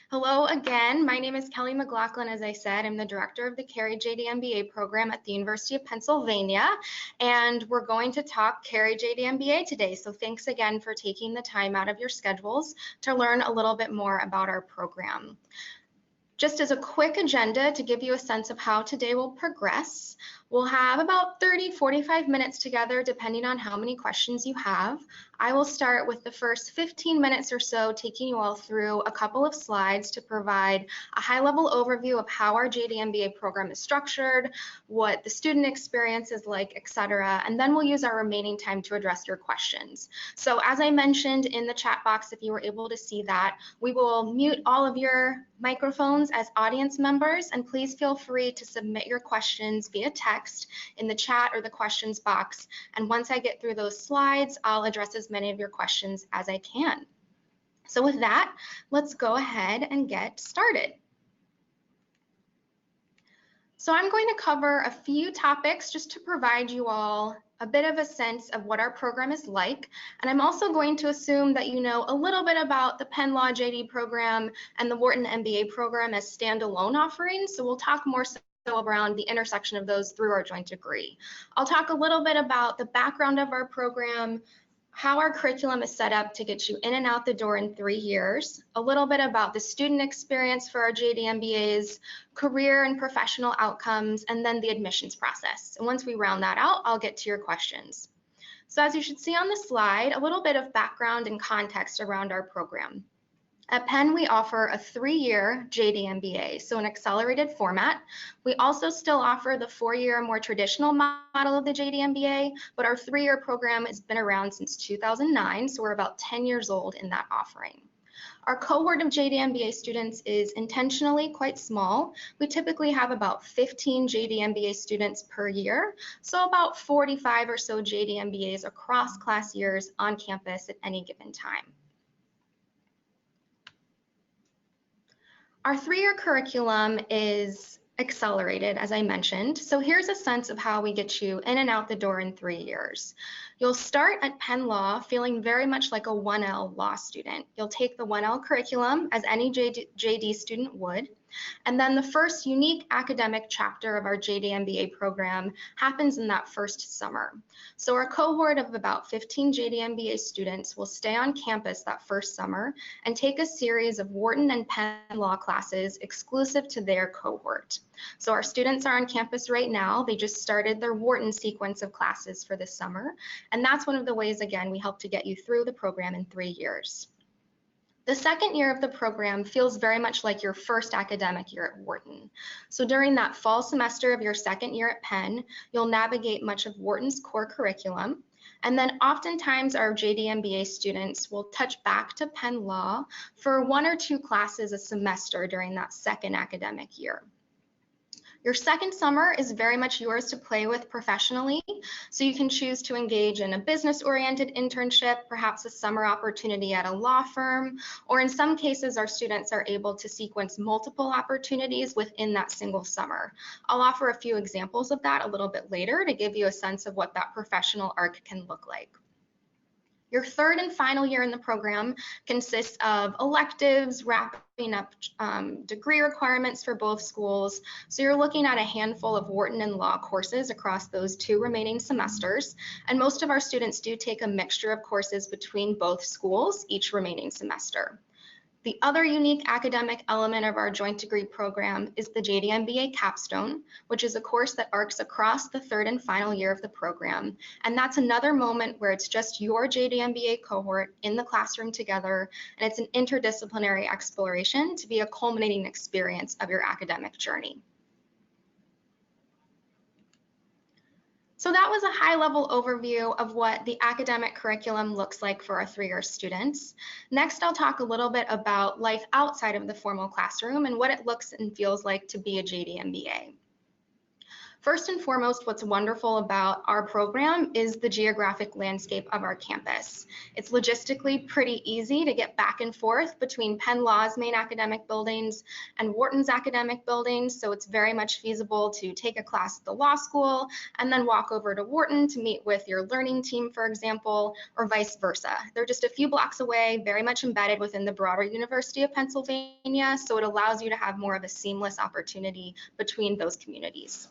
Hello again. My name is Kelly McLaughlin. As I said, I'm the director of the Carey JD MBA program at the University of Pennsylvania, and we're going to talk Carey JD MBA today. So thanks again for taking the time out of your schedules to learn a little bit more about our program. Just as a quick agenda to give you a sense of how today will progress, we'll have about 30-45 minutes together depending on how many questions you have. I will start with the first 15 minutes or so taking you all through a couple of slides to provide a high-level overview of how our JD MBA program is structured, what the student experience is like, etc. And then we'll use our remaining time to address your questions. So as I mentioned in the chat box, if you were able to see that, we will mute all of your microphones as audience members, and please feel free to submit your questions via text in the chat or the questions box. And once I get through those slides, I'll address as many of your questions as I can. So with that, let's go ahead and get started. So I'm going to cover a few topics just to provide you all a bit of a sense of what our program is like. And I'm also going to assume that you know a little bit about the Penn Law JD program and the Wharton MBA program as standalone offerings. So we'll talk more so around the intersection of those through our joint degree. I'll talk a little bit about the background of our program, how our curriculum is set up to get you in and out the door in 3 years, a little bit about the student experience for our JD MBAs, career and professional outcomes, and then the admissions process. And once we round that out, I'll get to your questions. So as you should see on the slide, a little bit of background and context around our program. At Penn, we offer a 3-year JD MBA, so an accelerated format. We also still offer the 4-year, more traditional model of the JD MBA, but our 3-year program has been around since 2009, so we're about 10 years old in that offering. Our cohort of JD MBA students is intentionally quite small. We typically have about 15 JD MBA students per year, so about 45 or so JD MBAs across class years on campus at any given time. Our 3-year curriculum is accelerated, as I mentioned. So here's a sense of how we get you in and out the door in 3 years. You'll start at Penn Law feeling very much like a 1L law student. You'll take the 1L curriculum as any JD student would. And then the first unique academic chapter of our JD MBA program happens in that first summer. So our cohort of about 15 JD MBA students will stay on campus that first summer and take a series of Wharton and Penn Law classes exclusive to their cohort. So our students are on campus right now. They just started their Wharton sequence of classes for this summer. And that's one of the ways, again, we help to get you through the program in 3 years. The second year of the program feels very much like your first academic year at Wharton. So during that fall semester of your second year at Penn, you'll navigate much of Wharton's core curriculum. And then oftentimes our JD MBA students will touch back to Penn Law for 1 or 2 classes a semester during that second academic year. Your second summer is very much yours to play with professionally, so you can choose to engage in a business-oriented internship, perhaps a summer opportunity at a law firm, or in some cases our students are able to sequence multiple opportunities within that single summer. I'll offer a few examples of that a little bit later to give you a sense of what that professional arc can look like. Your third and final year in the program consists of electives, wrapping up degree requirements for both schools. So you're looking at a handful of Wharton and Law courses across those 2 remaining semesters. And most of our students do take a mixture of courses between both schools each remaining semester. The other unique academic element of our joint degree program is the JD MBA Capstone, which is a course that arcs across the 3rd and final year of the program. And that's another moment where it's just your JD MBA cohort in the classroom together, and it's an interdisciplinary exploration to be a culminating experience of your academic journey. So that was a high-level overview of what the academic curriculum looks like for our 3-year students. Next, I'll talk a little bit about life outside of the formal classroom and what it looks and feels like to be a JD MBA. First and foremost, what's wonderful about our program is the geographic landscape of our campus. It's logistically pretty easy to get back and forth between Penn Law's main academic buildings and Wharton's academic buildings, so it's very much feasible to take a class at the law school and then walk over to Wharton to meet with your learning team, for example, or vice versa. They're just a few blocks away, very much embedded within the broader University of Pennsylvania, so it allows you to have more of a seamless opportunity between those communities.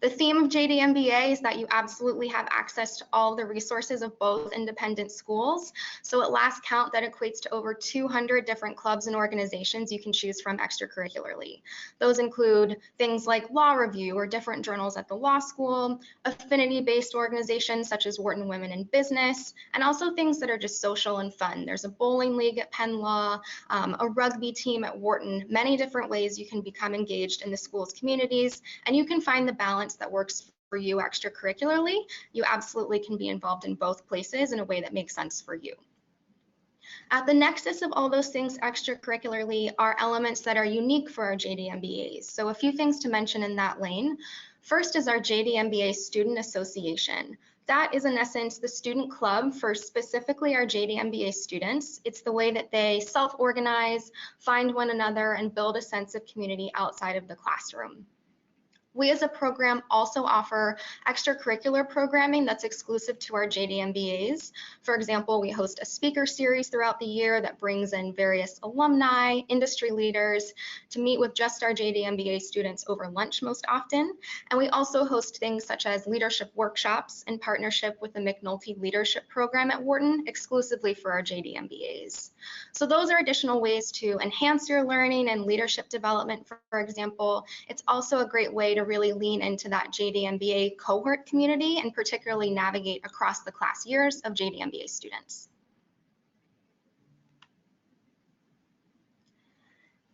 The theme of JDMBA is that you absolutely have access to all the resources of both independent schools. So at last count, that equates to over 200 different clubs and organizations you can choose from extracurricularly. Those include things like law review or different journals at the law school, affinity-based organizations such as Wharton Women in Business, and also things that are just social and fun. There's a bowling league at Penn Law, a rugby team at Wharton, many different ways you can become engaged in the school's communities, and you can find the balance that works for you extracurricularly. You absolutely can be involved in both places in a way that makes sense for you. At the nexus of all those things extracurricularly are elements that are unique for our JD MBAs. So a few things to mention in that lane. First is our JD MBA Student Association. That is in essence the student club for specifically our JD MBA students. It's the way that they self-organize, find one another, and build a sense of community outside of the classroom. We as a program also offer extracurricular programming that's exclusive to our JD MBAs. For example, we host a speaker series throughout the year that brings in various alumni, industry leaders to meet with just our JD MBA students over lunch most often. And we also host things such as leadership workshops in partnership with the McNulty Leadership Program at Wharton, exclusively for our JD MBAs. So those are additional ways to enhance your learning and leadership development, for example. It's also a great way to really lean into that JD MBA cohort community and particularly navigate across the class years of JD MBA students.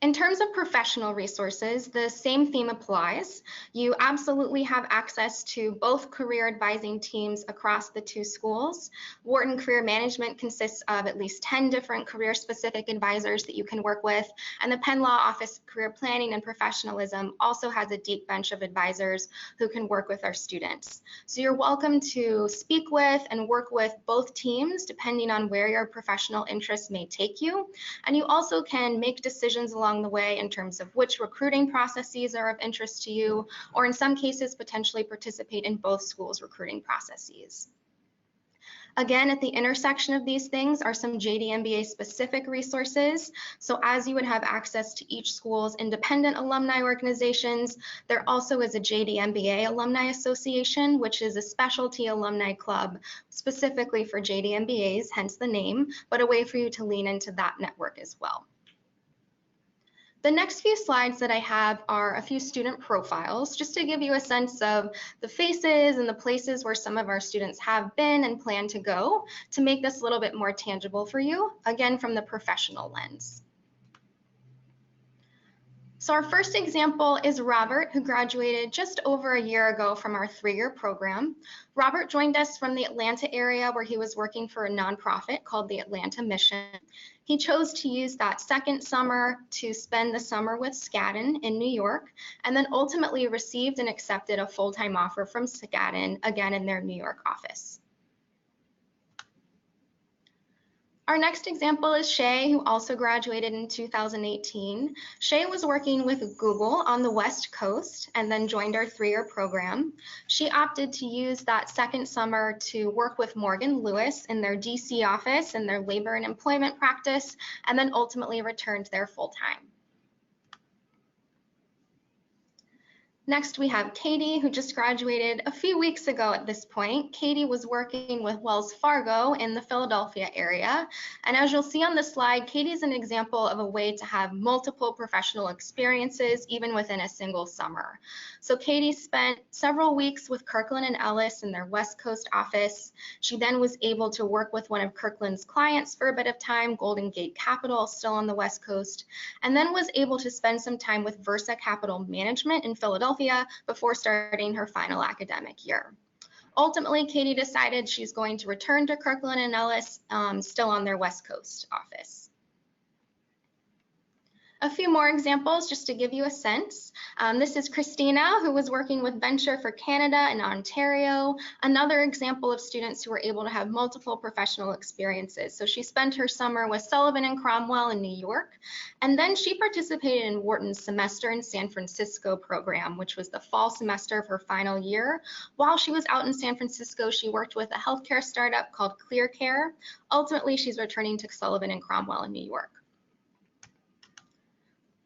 In terms of professional resources, the same theme applies. You absolutely have access to both career advising teams across the two schools. Wharton Career Management consists of at least 10 different career-specific advisors that you can work with, and the Penn Law Office of Career Planning and Professionalism also has a deep bench of advisors who can work with our students. So you're welcome to speak with and work with both teams depending on where your professional interests may take you, and you also can make decisions along the way in terms of which recruiting processes are of interest to you, or in some cases potentially participate in both schools' recruiting processes. Again, at the intersection of these things are some JD MBA specific resources. So as you would have access to each school's independent alumni organizations, there also is a JD MBA Alumni Association, which is a specialty alumni club specifically for JD MBAs, hence the name, but a way for you to lean into that network as well. The next few slides that I have are a few student profiles, just to give you a sense of the faces and the places where some of our students have been and plan to go, to make this a little bit more tangible for you, again from the professional lens. So our first example is Robert, who graduated just over a year ago from our 3-year program. Robert joined us from the Atlanta area where he was working for a nonprofit called the Atlanta Mission. He chose to use that second summer to spend the summer with Skadden in New York, and then ultimately received and accepted a full-time offer from Skadden, again in their New York office. Our next example is Shea, who also graduated in 2018. Shea was working with Google on the West Coast and then joined our 3-year program. She opted to use that second summer to work with Morgan Lewis in their DC office in their labor and employment practice, and then ultimately returned there full-time. Next, we have Katie, who just graduated a few weeks ago at this point. Katie was working with Wells Fargo in the Philadelphia area. And as you'll see on the slide, Katie is an example of a way to have multiple professional experiences, even within a single summer. So Katie spent several weeks with Kirkland & Ellis in their West Coast office. She then was able to work with one of Kirkland's clients for a bit of time, Golden Gate Capital, still on the West Coast, and then was able to spend some time with Versa Capital Management in Philadelphia before starting her final academic year. Ultimately, Katie decided she's going to return to Kirkland & Ellis, still on their West Coast office. A few more examples just to give you a sense. This is Christina, who was working with Venture for Canada in Ontario. Another example of students who were able to have multiple professional experiences. So she spent her summer with Sullivan and Cromwell in New York, and then she participated in Wharton's Semester in San Francisco program, which was the fall semester of her final year. While she was out in San Francisco, she worked with a healthcare startup called ClearCare. Ultimately, she's returning to Sullivan and Cromwell in New York.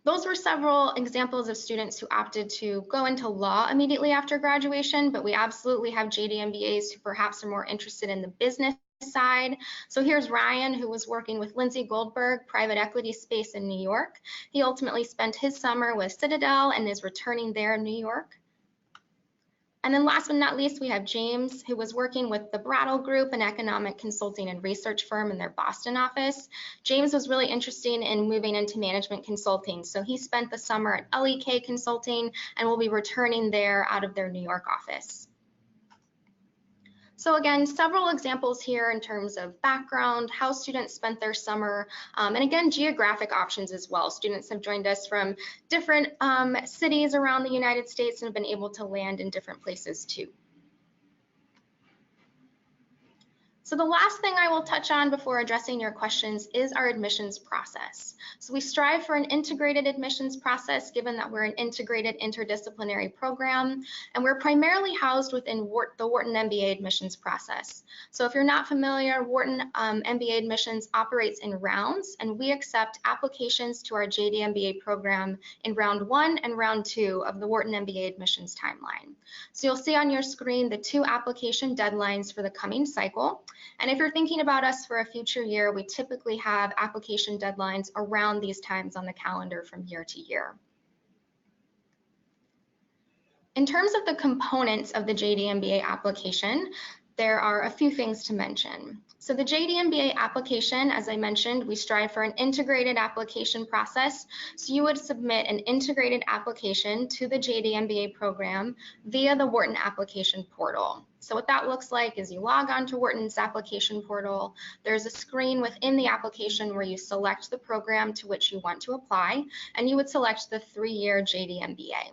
Those were several examples of students who opted to go into law immediately after graduation, but we absolutely have JD MBAs who perhaps are more interested in the business side. So here's Ryan, who was working with Lindsay Goldberg, private equity space in New York. He ultimately spent his summer with Citadel and is returning there in New York. And then last but not least, we have James, who was working with the Brattle Group, an economic consulting and research firm in their Boston office. James was really interested in moving into management consulting, so he spent the summer at LEK Consulting and will be returning there out of their New York office. So again, several examples here in terms of background, how students spent their summer, and again, geographic options as well. Students have joined us from different cities around the United States and have been able to land in different places too. So the last thing I will touch on before addressing your questions is our admissions process. So we strive for an integrated admissions process given that we're an integrated interdisciplinary program, and we're primarily housed within the Wharton MBA admissions process. So if you're not familiar, Wharton MBA admissions operates in rounds, and we accept applications to our JDMBA program in round 1 and round 2 of the Wharton MBA admissions timeline. So you'll see on your screen the 2 application deadlines for the coming cycle. And if you're thinking about us for a future year, we typically have application deadlines around these times on the calendar from year to year. In terms of the components of the JDMBA application, there are a few things to mention. So the JDMBA application, as I mentioned, we strive for an integrated application process. So you would submit an integrated application to the JDMBA program via the Wharton application portal. So what that looks like is you log on to Wharton's application portal. There's a screen within the application where you select the program to which you want to apply, and you would select the 3-year JDMBA.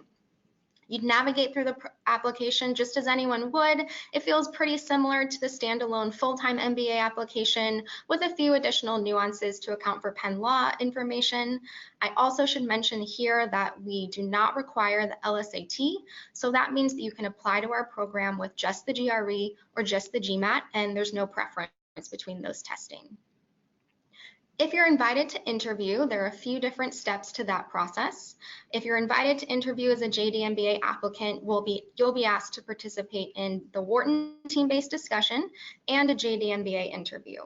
You'd navigate through the application just as anyone would. It feels pretty similar to the standalone full-time MBA application with a few additional nuances to account for Penn Law information. I also should mention here that we do not require the LSAT, so that means that you can apply to our program with just the GRE or just the GMAT, and there's no preference between those testing. If you're invited to interview, there are a few different steps to that process. If you're invited to interview as a JDMBA applicant, you'll be asked to participate in the Wharton team-based discussion and a JDMBA interview.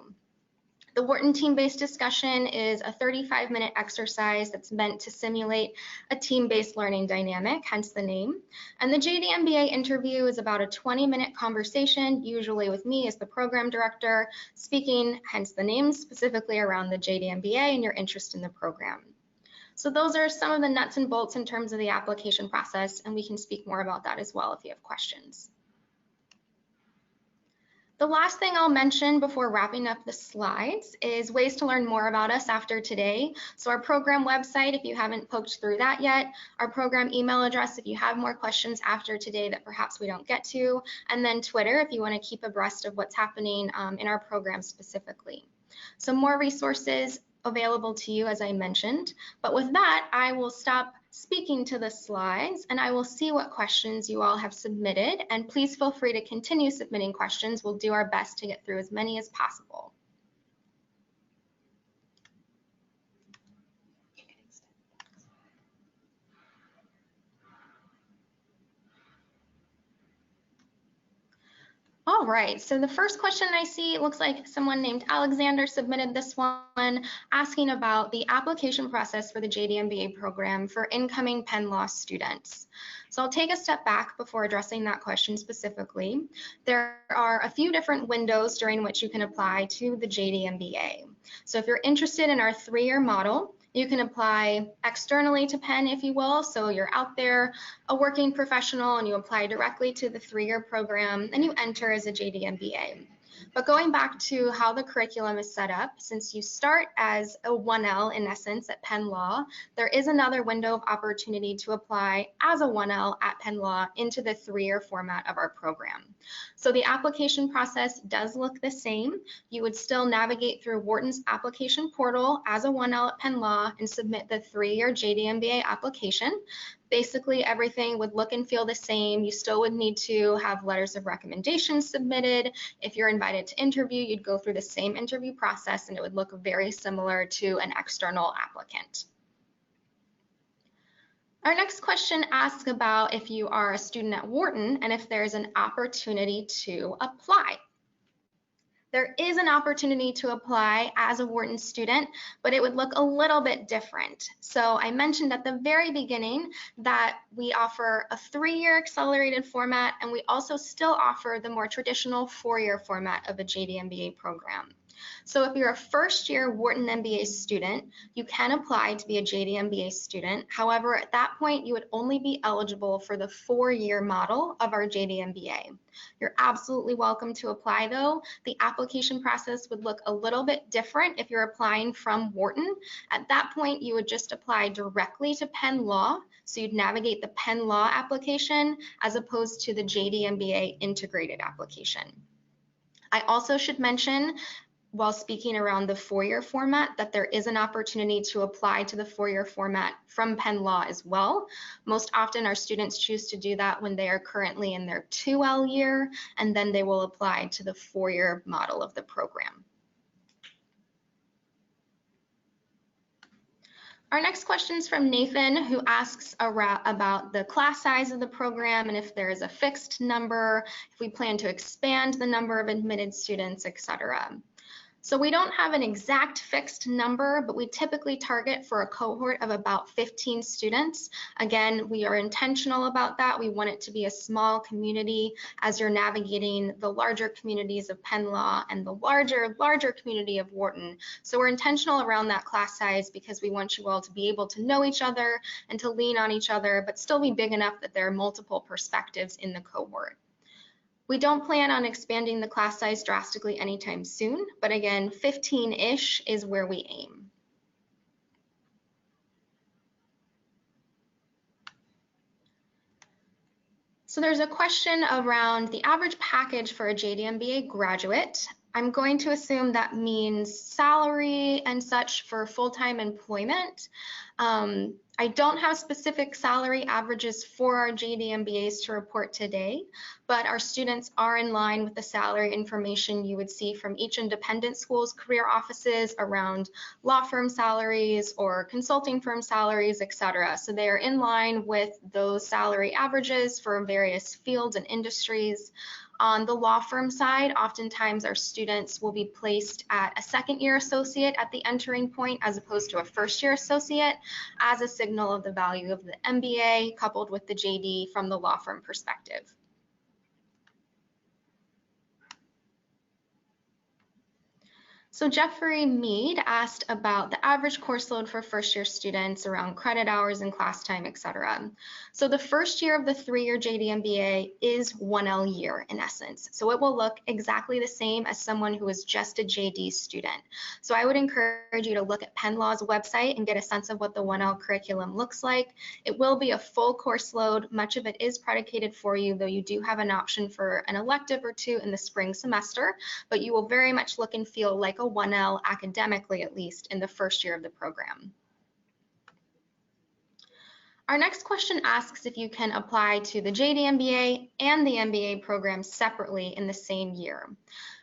The Wharton team-based discussion is a 35-minute exercise that's meant to simulate a team-based learning dynamic, hence the name. And the JDMBA interview is about a 20-minute conversation, usually with me as the program director, speaking, hence the name, specifically around the JDMBA and your interest in the program. So those are some of the nuts and bolts in terms of the application process, and we can speak more about that as well if you have questions. The last thing I'll mention before wrapping up the slides is ways to learn more about us after today. So our program website, if you haven't poked through that yet, our program email address if you have more questions after today that perhaps we don't get to, and then Twitter if you want to keep abreast of what's happening in our program specifically. So more resources available to you, as I mentioned. But with that, I will stop speaking to the slides and I will see what questions you all have submitted, and please feel free to continue submitting questions. We'll do our best to get through as many as possible. All right, so the first question I see, it looks like someone named Alexander submitted this one, asking about the application process for the JDMBA program for incoming Penn Law students. So I'll take a step back before addressing that question specifically. There are a few different windows during which you can apply to the JDMBA. So if you're interested in our 3-year model, you can apply externally to Penn, if you will. So you're out there, a working professional, and you apply directly to the 3-year program, and you enter as a JDMBA. But going back to how the curriculum is set up, since you start as a 1L in essence at Penn Law, there is another window of opportunity to apply as a 1L at Penn Law into the 3-year format of our program. So the application process does look the same. You would still navigate through Wharton's application portal as a 1L at Penn Law and submit the 3-year JD MBA application. Basically, everything would look and feel the same. You still would need to have letters of recommendation submitted. If you're invited to interview, you'd go through the same interview process, and it would look very similar to an external applicant. Our next question asks about if you are a student at Wharton and if there's an opportunity to apply. There is an opportunity to apply as a Wharton student, but it would look a little bit different. So I mentioned at the very beginning that we offer a 3-year accelerated format, and we also still offer the more traditional 4-year format of a JD MBA program. So if you're a first-year Wharton MBA student, you can apply to be a JD MBA student. However, at that point, you would only be eligible for the 4-year model of our JD MBA. You're absolutely welcome to apply, though. The application process would look a little bit different if you're applying from Wharton. At that point, you would just apply directly to Penn Law. So you'd navigate the Penn Law application as opposed to the JD MBA integrated application. I also should mention, while speaking around the 4-year format, that there is an opportunity to apply to the 4-year format from Penn Law as well. Most often our students choose to do that when they are currently in their 2L year, and then they will apply to the 4-year model of the program. Our next question is from Nathan, who asks about the class size of the program and if there is a fixed number, if we plan to expand the number of admitted students, etc. So we don't have an exact fixed number, but we typically target for a cohort of about 15 students. Again, we are intentional about that. We want it to be a small community as you're navigating the larger communities of Penn Law and the larger community of Wharton. So we're intentional around that class size because we want you all to be able to know each other and to lean on each other, but still be big enough that there are multiple perspectives in the cohort. We don't plan on expanding the class size drastically anytime soon, but again, 15-ish is where we aim. So there's a question around the average package for a JD MBA graduate. I'm going to assume that means salary and such for full-time employment. I don't have specific salary averages for our JD MBAs to report today, but our students are in line with the salary information you would see from each independent school's career offices around law firm salaries or consulting firm salaries, etc. So they are in line with those salary averages for various fields and industries. On the law firm side, oftentimes our students will be placed at a 2nd-year associate at the entering point as opposed to a 1st-year associate as a signal of the value of the MBA coupled with the JD from the law firm perspective. So Jeffrey Mead asked about the average course load for first-year students around credit hours and class time, etc. So the first year of the 3-year JD MBA is 1L year in essence. So it will look exactly the same as someone who is just a JD student. So I would encourage you to look at Penn Law's website and get a sense of what the 1L curriculum looks like. It will be a full course load. Much of it is predicated for you, though you do have an option for an elective or two in the spring semester, but you will very much look and feel like a 1L academically, at least in the first year of the program. Our next question asks if you can apply to the JD MBA and the MBA program separately in the same year.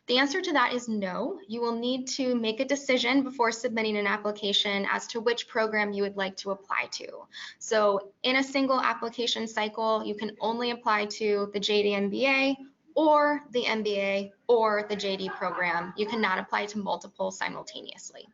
The answer to that is no. You will need to make a decision before submitting an application as to which program you would like to apply to. So in a single application cycle, you can only apply to the JD MBA or the MBA or the JD program. You cannot apply to multiple simultaneously.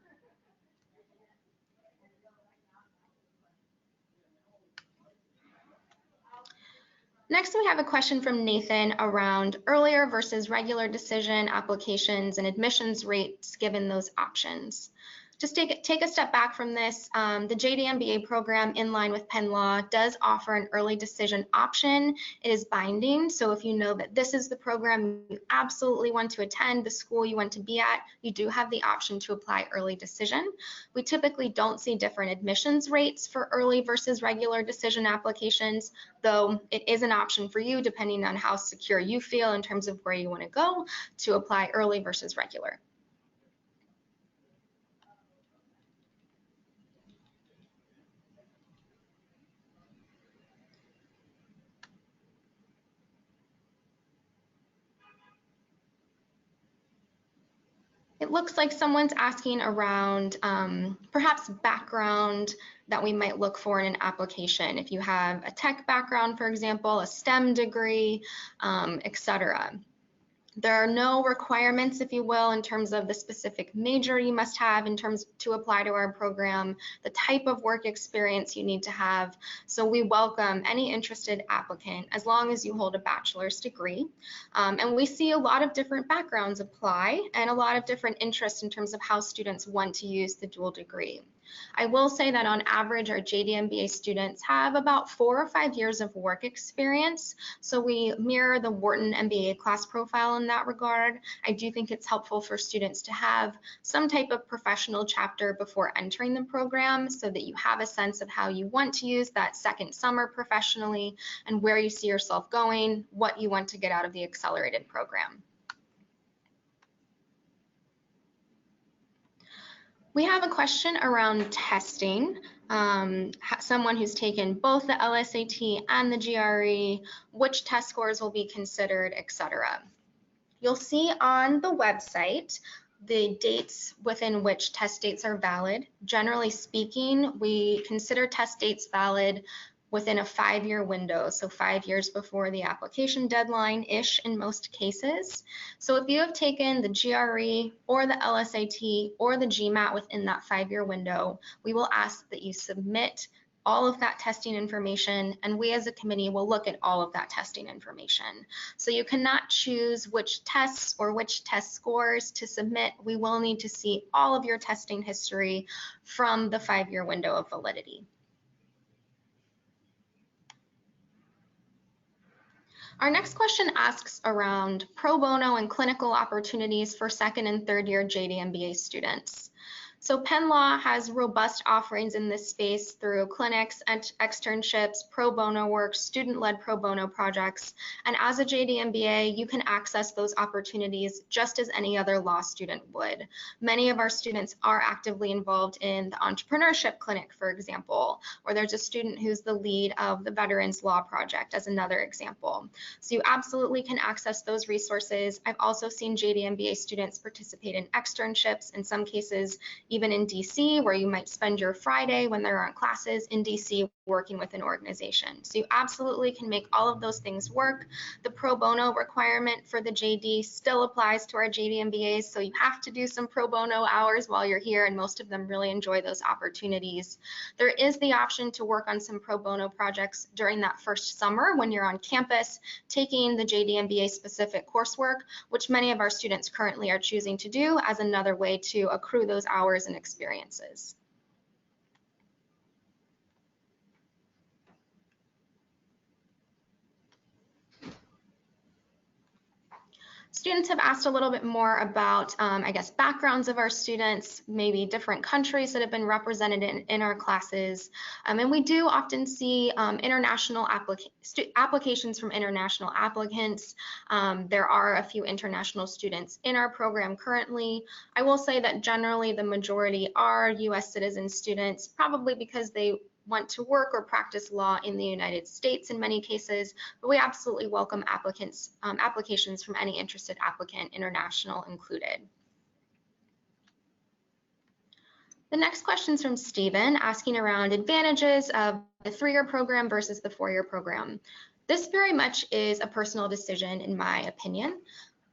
Next, we have a question from Nathan around earlier versus regular decision applications and admissions rates given those options. Just take a step back from this. The JD MBA program, in line with Penn Law, does offer an early decision option. It is binding, so if you know that this is the program you absolutely want to attend, the school you want to be at, you do have the option to apply early decision. We typically don't see different admissions rates for early versus regular decision applications, though it is an option for you depending on how secure you feel in terms of where you want to go to apply early versus regular. It looks like someone's asking around perhaps background that we might look for in an application. If you have a tech background, for example, a STEM degree, etc. There are no requirements, if you will, in terms of the specific major you must have in terms to apply to our program, the type of work experience you need to have. So we welcome any interested applicant as long as you hold a bachelor's degree. And we see a lot of different backgrounds apply and a lot of different interests in terms of how students want to use the dual degree. I will say that on average, our JDMBA students have about 4 or 5 years of work experience. So we mirror the Wharton MBA class profile in that regard. I do think it's helpful for students to have some type of professional chapter before entering the program so that you have a sense of how you want to use that second summer professionally and where you see yourself going, what you want to get out of the accelerated program. We have a question around testing. Someone who's taken both the LSAT and the GRE, which test scores will be considered, etc. You'll see on the website the dates within which test dates are valid. Generally speaking, we consider test dates valid within a 5-year window, so 5 years before the application deadline-ish in most cases. So if you have taken the GRE or the LSAT or the GMAT within that 5-year window, we will ask that you submit all of that testing information, and we as a committee will look at all of that testing information. So you cannot choose which tests or which test scores to submit. We will need to see all of your testing history from the 5-year window of validity. Our next question asks around pro bono and clinical opportunities for second and third year JD MBA students. So Penn Law has robust offerings in this space through clinics, externships, pro bono work, student-led pro bono projects. And as a JD MBA, you can access those opportunities just as any other law student would. Many of our students are actively involved in the entrepreneurship clinic, for example, or there's a student who's the lead of the Veterans Law Project as another example. So you absolutely can access those resources. I've also seen JD MBA students participate in externships, in some cases even in DC, where you might spend your Friday when there aren't classes in DC working with an organization. So you absolutely can make all of those things work. The pro bono requirement for the JD still applies to our JD MBAs, so you have to do some pro bono hours while you're here, and most of them really enjoy those opportunities. There is the option to work on some pro bono projects during that first summer when you're on campus taking the JD MBA specific coursework, which many of our students currently are choosing to do as another way to accrue those hours and experiences. Students have asked a little bit more about, I guess, backgrounds of our students, maybe different countries that have been represented in our classes. And we do often see international applications from international applicants. There are a few international students in our program currently. I will say that generally the majority are US citizen students, probably because they want to work or practice law in the United States in many cases, but we absolutely welcome applications from any interested applicant, international included. The next question is from Stephen, asking around advantages of the 3-year program versus the 4-year program. This very much is a personal decision, in my opinion.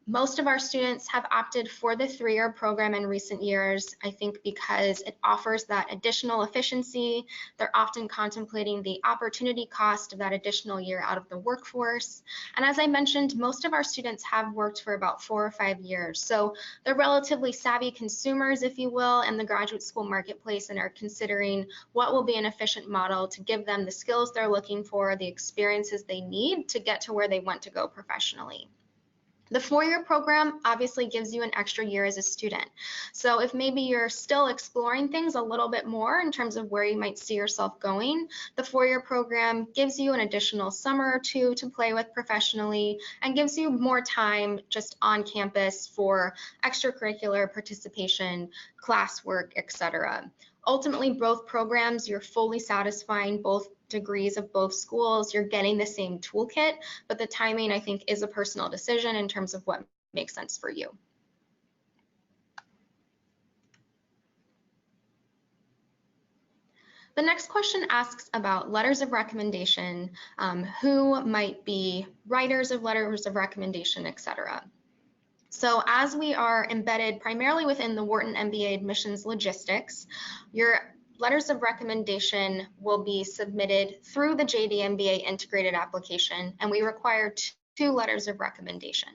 Most of our students have opted for the 3-year program in recent years, I think because it offers that additional efficiency. They're often contemplating the opportunity cost of that additional year out of the workforce. And as I mentioned, most of our students have worked for about 4 or 5 years. So they're relatively savvy consumers, if you will, in the graduate school marketplace and are considering what will be an efficient model to give them the skills they're looking for, the experiences they need to get to where they want to go professionally. The 4-year program obviously gives you an extra year as a student. So if maybe you're still exploring things a little bit more in terms of where you might see yourself going, the 4-year program gives you an additional summer or 2 to play with professionally and gives you more time just on campus for extracurricular participation, classwork, etc. Ultimately, both programs, you're fully satisfying both degrees of both schools, you're getting the same toolkit, but the timing, I think, is a personal decision in terms of what makes sense for you. The next question asks about letters of recommendation, who might be writers of letters of recommendation, etc. So as we are embedded primarily within the Wharton MBA admissions logistics, your letters of recommendation will be submitted through the JD MBA integrated application, and we require 2 letters of recommendation.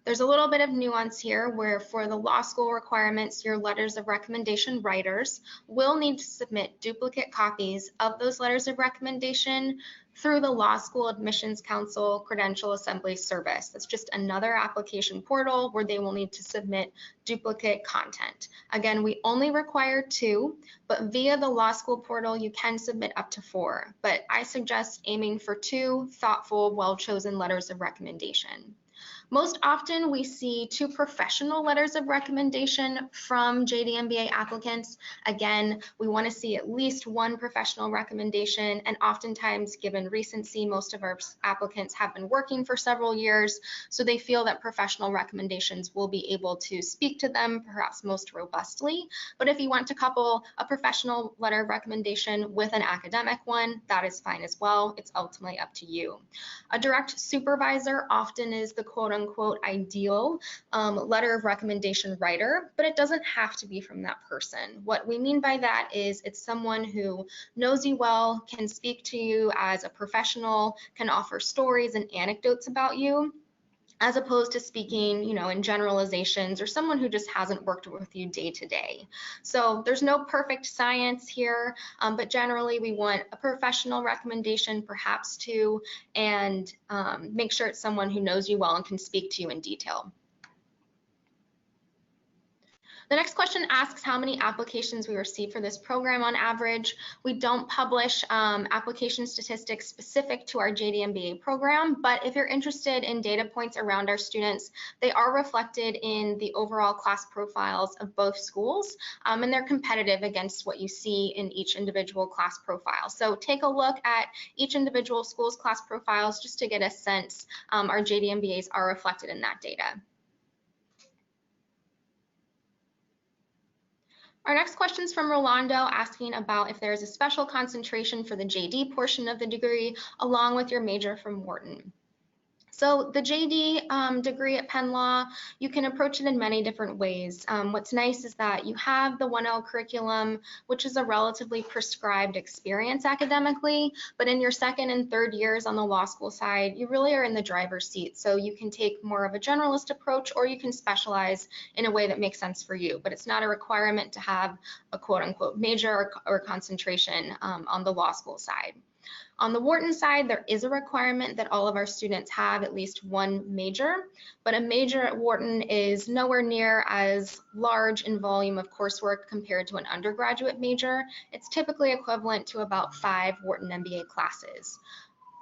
There's a little bit of nuance here where for the law school requirements, your letters of recommendation writers will need to submit duplicate copies of those letters of recommendation through the Law School Admissions Council Credential Assembly Service. That's just another application portal where they will need to submit duplicate content. Again, we only require 2, but via the law school portal, you can submit up to 4. But I suggest aiming for 2 thoughtful, well-chosen letters of recommendation. Most often we see 2 professional letters of recommendation from JDMBA applicants. Again, we want to see at least 1 professional recommendation, and oftentimes given recency, most of our applicants have been working for several years, so they feel that professional recommendations will be able to speak to them perhaps most robustly. But if you want to couple a professional letter of recommendation with an academic one, that is fine as well. It's ultimately up to you. A direct supervisor often is the quote-unquote ideal letter of recommendation writer, but it doesn't have to be from that person. What we mean by that is it's someone who knows you well, can speak to you as a professional, can offer stories and anecdotes about you, as opposed to speaking, in generalizations, or someone who just hasn't worked with you day to day. So there's no perfect science here, but generally we want a professional recommendation, perhaps 2, and make sure it's someone who knows you well and can speak to you in detail. The next question asks how many applications we receive for this program on average. We don't publish application statistics specific to our JDMBA program, but if you're interested in data points around our students, they are reflected in the overall class profiles of both schools, and they're competitive against what you see in each individual class profile. So take a look at each individual school's class profiles just to get a sense. Our JDMBAs are reflected in that data. Our next question is from Rolando, asking about if there is a special concentration for the JD portion of the degree along with your major from Wharton. So the JD degree at Penn Law, you can approach it in many different ways. What's nice is that you have the 1L curriculum, which is a relatively prescribed experience academically, but in your second and third years on the law school side, you really are in the driver's seat. So you can take more of a generalist approach, or you can specialize in a way that makes sense for you, but it's not a requirement to have a quote unquote major or concentration on the law school side. On the Wharton side, there is a requirement that all of our students have at least 1 major, but a major at Wharton is nowhere near as large in volume of coursework compared to an undergraduate major. It's typically equivalent to about 5 Wharton MBA classes.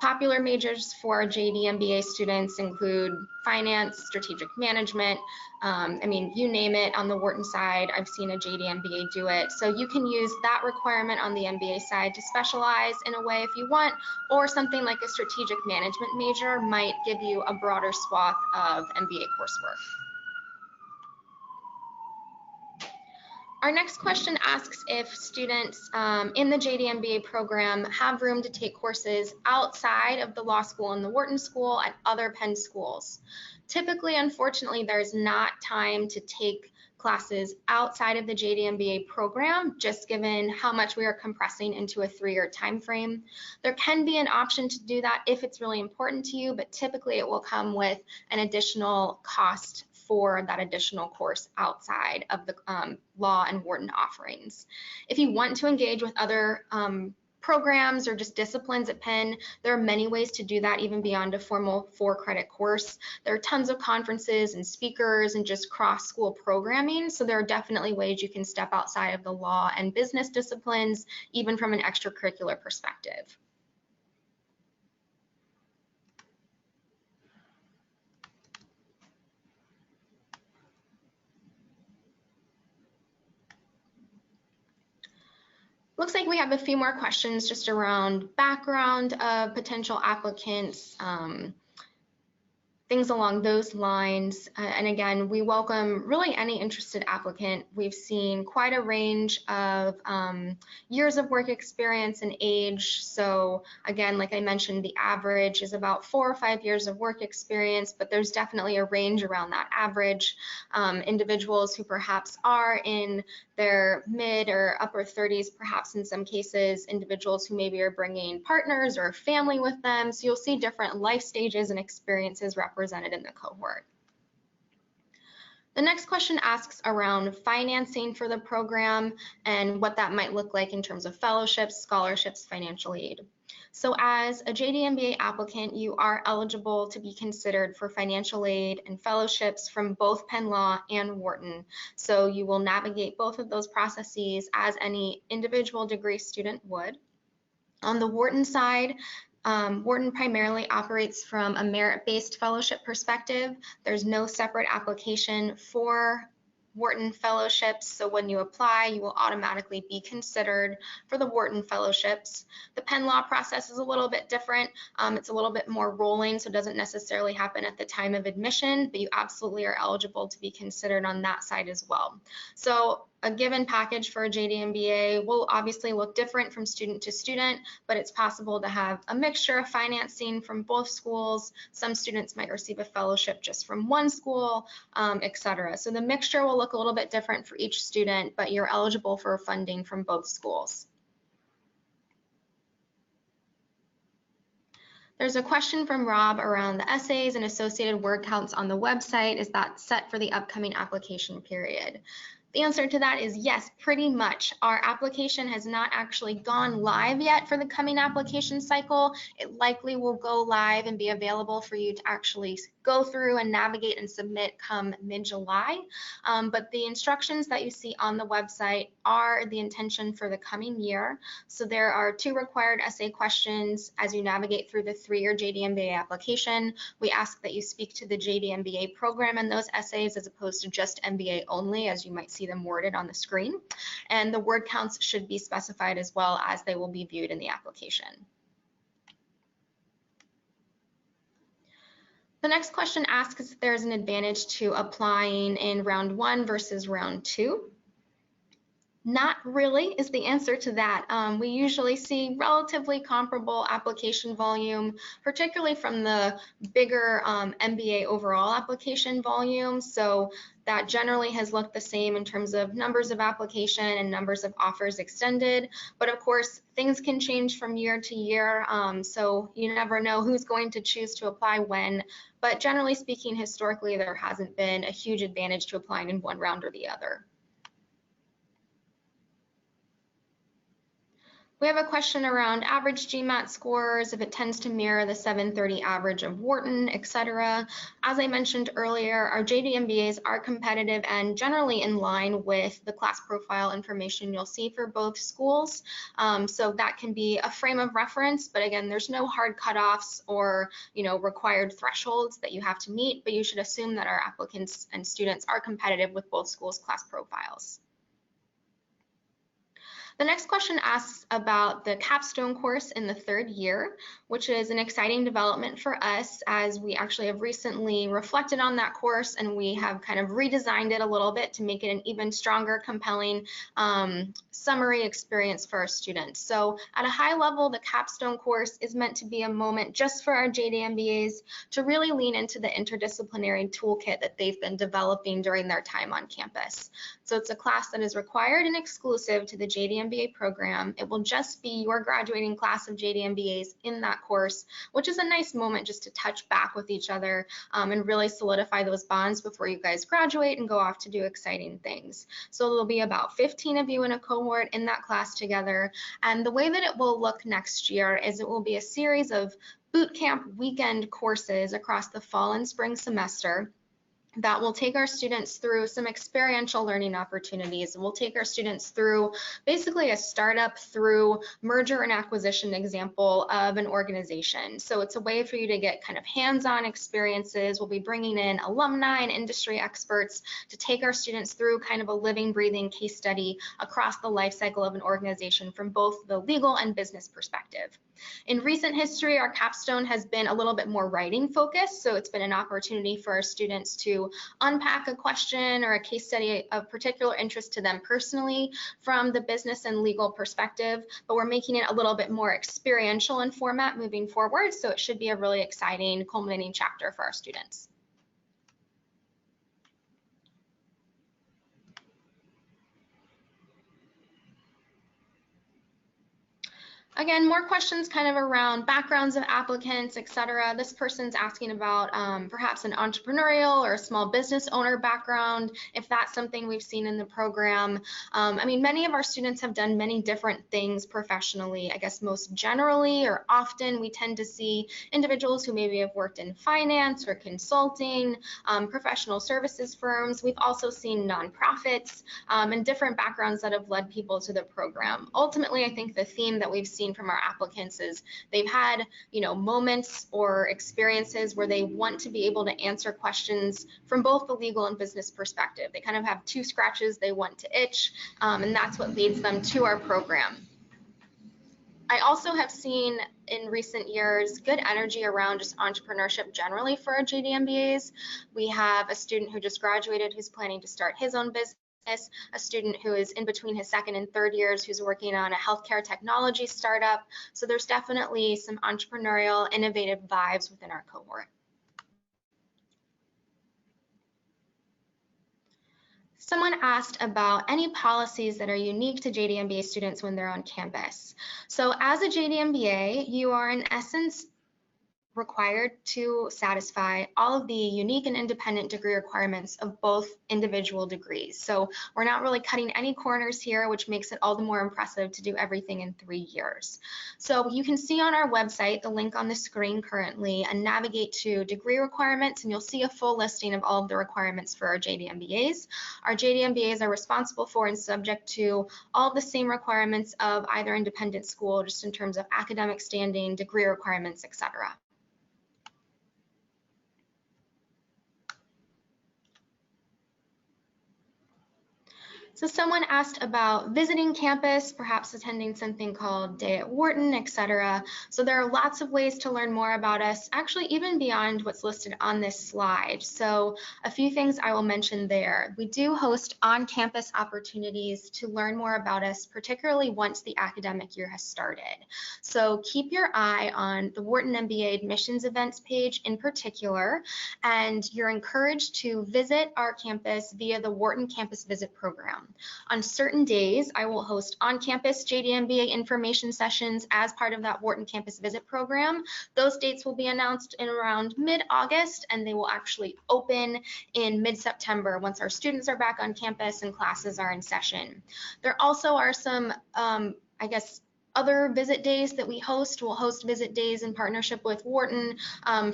Popular majors for JD MBA students include finance, strategic management, you name it. On the Wharton side, I've seen a JD MBA do it. So you can use that requirement on the MBA side to specialize in a way if you want, or something like a strategic management major might give you a broader swath of MBA coursework. Our next question asks if students in the JDMBA program have room to take courses outside of the law school and the Wharton school at other Penn schools. Typically, unfortunately, there's not time to take classes outside of the JD MBA program, just given how much we are compressing into a 3-year time frame. There can be an option to do that if it's really important to you, but typically it will come with an additional cost for that additional course outside of the law and Wharton offerings. If you want to engage with other programs or just disciplines at Penn, there are many ways to do that, even beyond a formal 4-credit course. There are tons of conferences and speakers and just cross-school programming, so there are definitely ways you can step outside of the law and business disciplines, even from an extracurricular perspective. Looks like we have a few more questions just around background of potential applicants, things along those lines. And again, we welcome really any interested applicant. We've seen quite a range of years of work experience and age. So again, like I mentioned, the average is about 4 or 5 years of work experience, but there's definitely a range around that average. Individuals who perhaps are in their mid or upper 30s, perhaps in some cases, individuals who maybe are bringing partners or family with them. So you'll see different life stages and experiences represented in the cohort. The next question asks around financing for the program and what that might look like in terms of fellowships, scholarships, financial aid. So as a JD MBA applicant, you are eligible to be considered for financial aid and fellowships from both Penn Law and Wharton. So you will navigate both of those processes as any individual degree student would. On the Wharton side, Wharton primarily operates from a merit-based fellowship perspective. There's no separate application for Wharton fellowships, so when you apply, you will automatically be considered for the Wharton fellowships. The Penn Law process is a little bit different. It's a little bit more rolling, so it doesn't necessarily happen at the time of admission, but you absolutely are eligible to be considered on that side as well. So a given package for a JD MBA will obviously look different from student to student, but it's possible to have a mixture of financing from both schools. Some students might receive a fellowship just from one school, etc. So the mixture will look a little bit different for each student, but you're eligible for funding from both schools. There's a question from Rob around the essays and associated word counts on the website. Is that set for the upcoming application period? The answer to that is yes, pretty much. Our application has not actually gone live yet for the coming application cycle. It likely will go live and be available for you to actually go through and navigate and submit come mid-July. But the instructions that you see on the website are the intention for the coming year. So there are 2 required essay questions as you navigate through the 3-year JD MBA application. We ask that you speak to the JD MBA program in those essays as opposed to just MBA only, as you might see them worded on the screen. And the word counts should be specified as well, as they will be viewed in the application. The next question asks if there's an advantage to applying in round 1 versus round 2. Not really is the answer to that. We usually see relatively comparable application volume, particularly from the bigger MBA overall application volume. So that generally has looked the same in terms of numbers of application and numbers of offers extended. But of course, things can change from year to year. So you never know who's going to choose to apply when. But generally speaking, historically, there hasn't been a huge advantage to applying in one round or the other. We have a question around average GMAT scores, if it tends to mirror the 730 average of Wharton, etc. As I mentioned earlier, our JD MBAs are competitive and generally in line with the class profile information you'll see for both schools. So that can be a frame of reference, but again, there's no hard cutoffs or required thresholds that you have to meet, but you should assume that our applicants and students are competitive with both schools' class profiles. The next question asks about the Capstone course in the 3rd year, which is an exciting development for us as we actually have recently reflected on that course and we have kind of redesigned it a little bit to make it an even stronger, compelling summary experience for our students. So at a high level, the Capstone course is meant to be a moment just for our JD MBAs to really lean into the interdisciplinary toolkit that they've been developing during their time on campus. So it's a class that is required and exclusive to the JD MBA program. It will just be your graduating class of JD MBAs in that course, which is a nice moment just to touch back with each other and really solidify those bonds before you guys graduate and go off to do exciting things. So there'll be about 15 of you in a cohort in that class together. And the way that it will look next year is it will be a series of boot camp weekend courses across the fall and spring semester that will take our students through some experiential learning opportunities. We'll take our students through basically a startup through merger and acquisition example of an organization. So it's a way for you to get kind of hands-on experiences. We'll be bringing in alumni and industry experts to take our students through kind of a living, breathing case study across the life cycle of an organization from both the legal and business perspective. In recent history, our capstone has been a little bit more writing focused, so it's been an opportunity for our students to unpack a question or a case study of particular interest to them personally from the business and legal perspective, but we're making it a little bit more experiential in format moving forward, so it should be a really exciting culminating chapter for our students. Again, more questions kind of around backgrounds of applicants, etc. This person's asking about perhaps an entrepreneurial or a small business owner background, if that's something we've seen in the program. I mean, many of our students have done many different things professionally. I guess most generally or often we tend to see individuals who maybe have worked in finance or consulting, professional services firms. We've also seen nonprofits and different backgrounds that have led people to the program. Ultimately, I think the theme that we've seen from our applicants is they've had, moments or experiences where they want to be able to answer questions from both the legal and business perspective. They kind of have two scratches they want to itch, and that's what leads them to our program. I also have seen in recent years good energy around just entrepreneurship generally for our JD MBAs. We have a student who just graduated who's planning to start his own business, a student who is in between his 2nd and 3rd years who's working on a healthcare technology startup. So there's definitely some entrepreneurial, innovative vibes within our cohort. Someone asked about any policies that are unique to JD MBA students when they're on campus. So as a JD MBA, you are in essence required to satisfy all of the unique and independent degree requirements of both individual degrees. So we're not really cutting any corners here, which makes it all the more impressive to do everything in 3 years. So you can see on our website, the link on the screen currently, and navigate to degree requirements, and you'll see a full listing of all of the requirements for our JD MBAs. Our JD MBAs are responsible for and subject to all of the same requirements of either independent school, just in terms of academic standing, degree requirements, etc. So someone asked about visiting campus, perhaps attending something called Day at Wharton, etc. So there are lots of ways to learn more about us, actually even beyond what's listed on this slide. So a few things I will mention there. We do host on-campus opportunities to learn more about us, particularly once the academic year has started. So keep your eye on the Wharton MBA admissions events page in particular, and you're encouraged to visit our campus via the Wharton Campus Visit program. On certain days, I will host on-campus JD MBA information sessions as part of that Wharton Campus Visit program. Those dates will be announced in around mid-August, and they will actually open in mid-September once our students are back on campus and classes are in session. There also are some, other visit days that we host. We'll host visit days in partnership with Wharton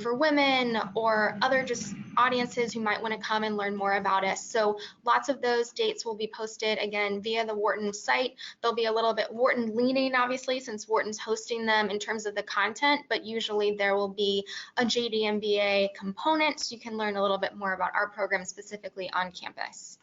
for women or other just audiences who might want to come and learn more about us. So lots of those dates will be posted again via the Wharton site. They'll be a little bit Wharton leaning, obviously, since Wharton's hosting them in terms of the content, but usually there will be a JD MBA component so you can learn a little bit more about our program specifically on campus.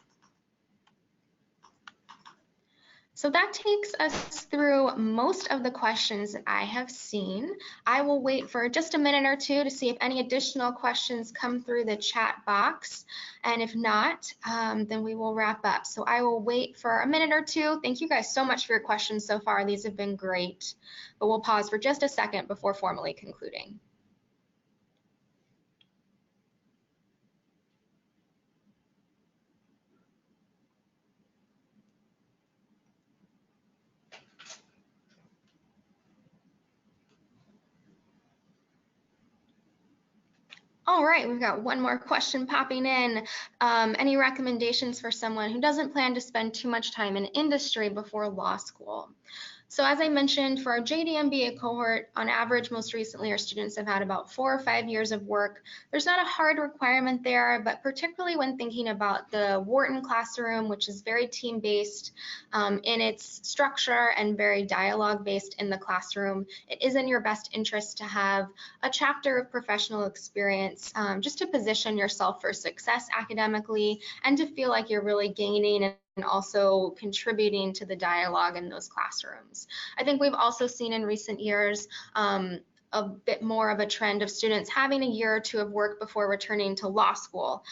So that takes us through most of the questions that I have seen. I will wait for just a minute or two to see if any additional questions come through the chat box. And if not, then we will wrap up. So I will wait for a minute or two. Thank you guys so much for your questions so far. These have been great. But we'll pause for just a second before formally concluding. All right, we've got one more question popping in. Any recommendations for someone who doesn't plan to spend too much time in industry before law school? So as I mentioned, for our JD MBA cohort, on average, most recently, our students have had about 4 or 5 years of work. There's not a hard requirement there, but particularly when thinking about the Wharton classroom, which is very team-based in its structure and very dialogue-based in the classroom, it is in your best interest to have a chapter of professional experience just to position yourself for success academically and to feel like you're really gaining and also contributing to the dialogue in those classrooms. I think we've also seen in recent years a bit more of a trend of students having a year or two of work before returning to law school.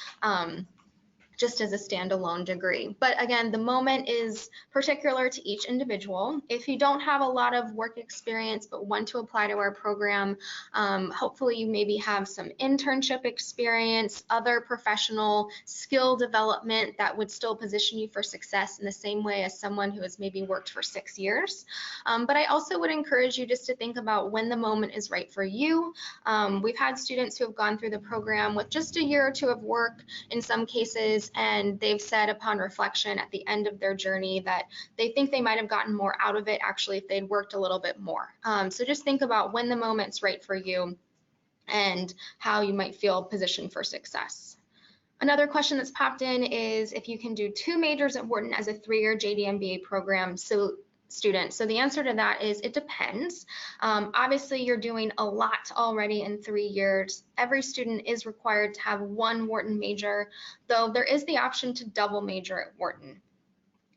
Just as a standalone degree. But again, the moment is particular to each individual. If you don't have a lot of work experience but want to apply to our program, hopefully you maybe have some internship experience, other professional skill development that would still position you for success in the same way as someone who has maybe worked for 6 years. But I also would encourage you just to think about when the moment is right for you. We've had students who have gone through the program with just a year or two of work in some cases, and they've said upon reflection at the end of their journey that they think they might have gotten more out of it actually if they'd worked a little bit more. So just think about when the moment's right for you and how you might feel positioned for success. Another question that's popped in is if you can do 2 majors at Wharton as a 3-year JD MBA program. So the answer to that is it depends. Obviously, you're doing a lot already in 3 years. Every student is required to have 1 Wharton major, though there is the option to double major at Wharton.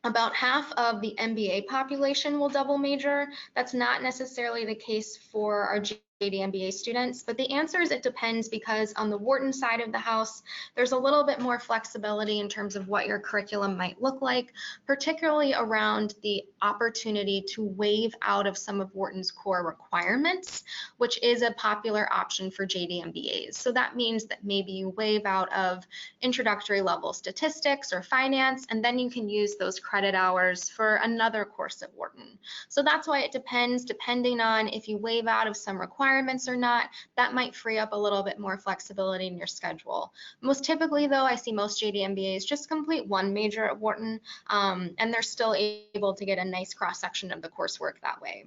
About half of the MBA population will double major. That's not necessarily the case for our JD MBA students, but the answer is it depends because on the Wharton side of the house, there's a little bit more flexibility in terms of what your curriculum might look like, particularly around the opportunity to waive out of some of Wharton's core requirements, which is a popular option for JD MBAs. So that means that maybe you waive out of introductory level statistics or finance, and then you can use those credit hours for another course at Wharton. So that's why it depends, depending on if you waive out of some requirements or not, that might free up a little bit more flexibility in your schedule. Most typically though, I see most JD MBAs just complete 1 major at Wharton, and they're still able to get a nice cross-section of the coursework that way.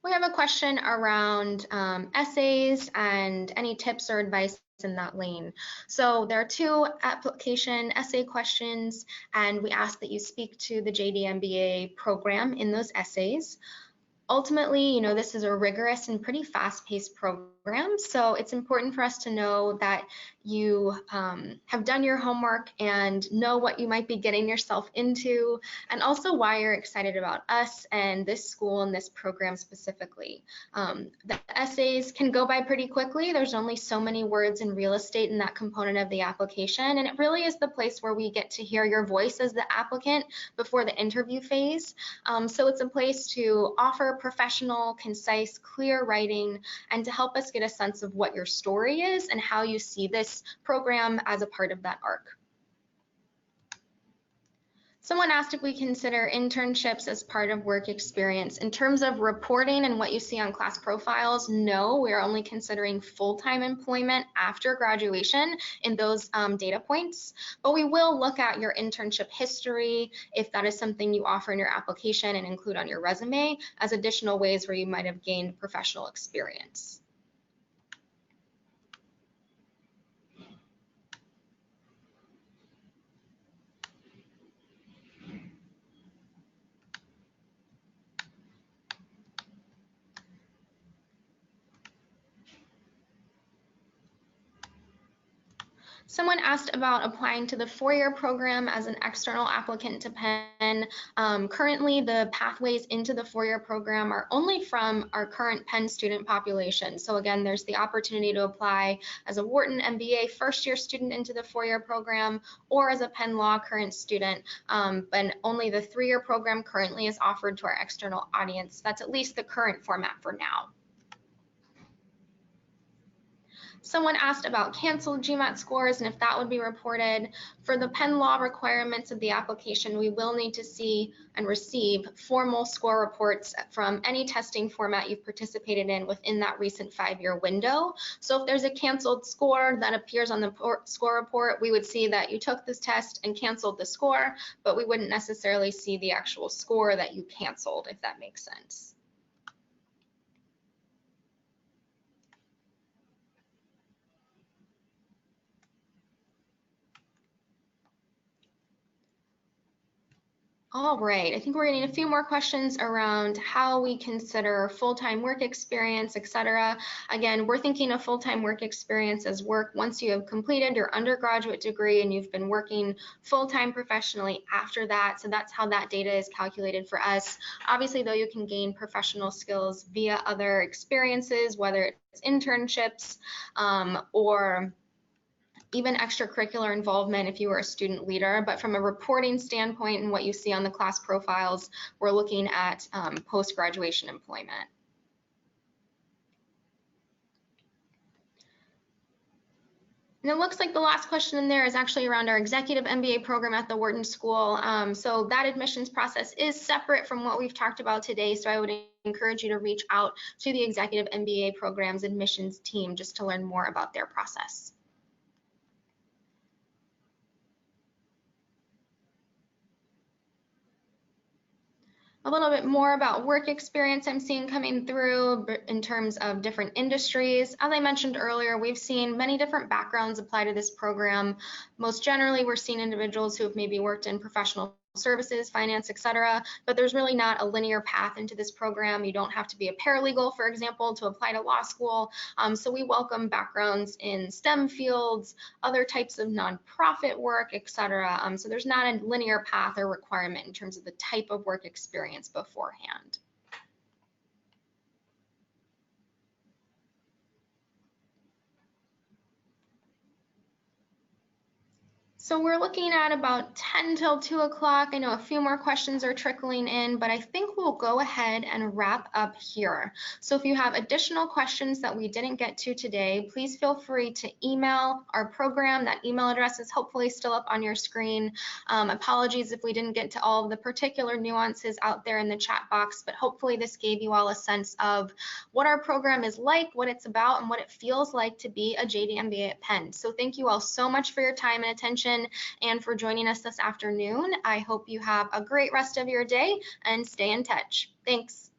We have a question around essays and any tips or advice in that lane. So there are 2 application essay questions, and we ask that you speak to the JD MBA program in those essays. Ultimately, this is a rigorous and pretty fast-paced program, so it's important for us to know that you have done your homework and know what you might be getting yourself into, and also why you're excited about us and this school and this program specifically. The essays can go by pretty quickly. There's only so many words in real estate in that component of the application, and it really is the place where we get to hear your voice as the applicant before the interview phase. So it's a place to offer professional, concise, clear writing and to help us get a sense of what your story is and how you see this program as a part of that arc. Someone asked if we consider internships as part of work experience. In terms of reporting and what you see on class profiles, no, we are only considering full-time employment after graduation in those data points. But we will look at your internship history, if that is something you offer in your application and include on your resume, as additional ways where you might have gained professional experience. Someone asked about applying to the FourYear program as an external applicant to Penn. Currently, the pathways into the FourYear program are only from our current Penn student population. So again, there's the opportunity to apply as a Wharton MBA first-year student into the FourYear program or as a Penn Law current student, but only the ThreeYear program currently is offered to our external audience. That's at least the current format for now. Someone asked about canceled GMAT scores and if that would be reported. For the Penn Law requirements of the application, we will need to see and receive formal score reports from any testing format you've participated in within that recent 5-year window. So if there's a canceled score that appears on the score report, we would see that you took this test and canceled the score, but we wouldn't necessarily see the actual score that you canceled, if that makes sense. All right, I think we're getting a few more questions around how we consider full-time work experience, etc. Again, we're thinking of full-time work experience as work once you have completed your undergraduate degree and you've been working full-time professionally after that. So that's how that data is calculated for us. Obviously, though, you can gain professional skills via other experiences, whether it's internships or even extracurricular involvement if you were a student leader. But from a reporting standpoint and what you see on the class profiles, we're looking at post-graduation employment. And it looks like the last question in there is actually around our executive MBA program at the Wharton School. So that admissions process is separate from what we've talked about today. So I would encourage you to reach out to the executive MBA program's admissions team just to learn more about their process. A little bit more about work experience I'm seeing coming through in terms of different industries. As I mentioned earlier, we've seen many different backgrounds apply to this program. Most generally, we're seeing individuals who have maybe worked in professional services, finance, etc. But there's really not a linear path into this program. You don't have to be a paralegal, for example, to apply to law school. So we welcome backgrounds in STEM fields, other types of nonprofit work, etc. So there's not a linear path or requirement in terms of the type of work experience beforehand. So we're looking at about 10 till 2 o'clock. I know a few more questions are trickling in, but I think we'll go ahead and wrap up here. So if you have additional questions that we didn't get to today, please feel free to email our program. That email address is hopefully still up on your screen. Apologies if we didn't get to all of the particular nuances out there in the chat box, but hopefully this gave you all a sense of what our program is like, what it's about, and what it feels like to be a JD MBA at Penn. So thank you all so much for your time and attention and for joining us this afternoon. I hope you have a great rest of your day and stay in touch. Thanks.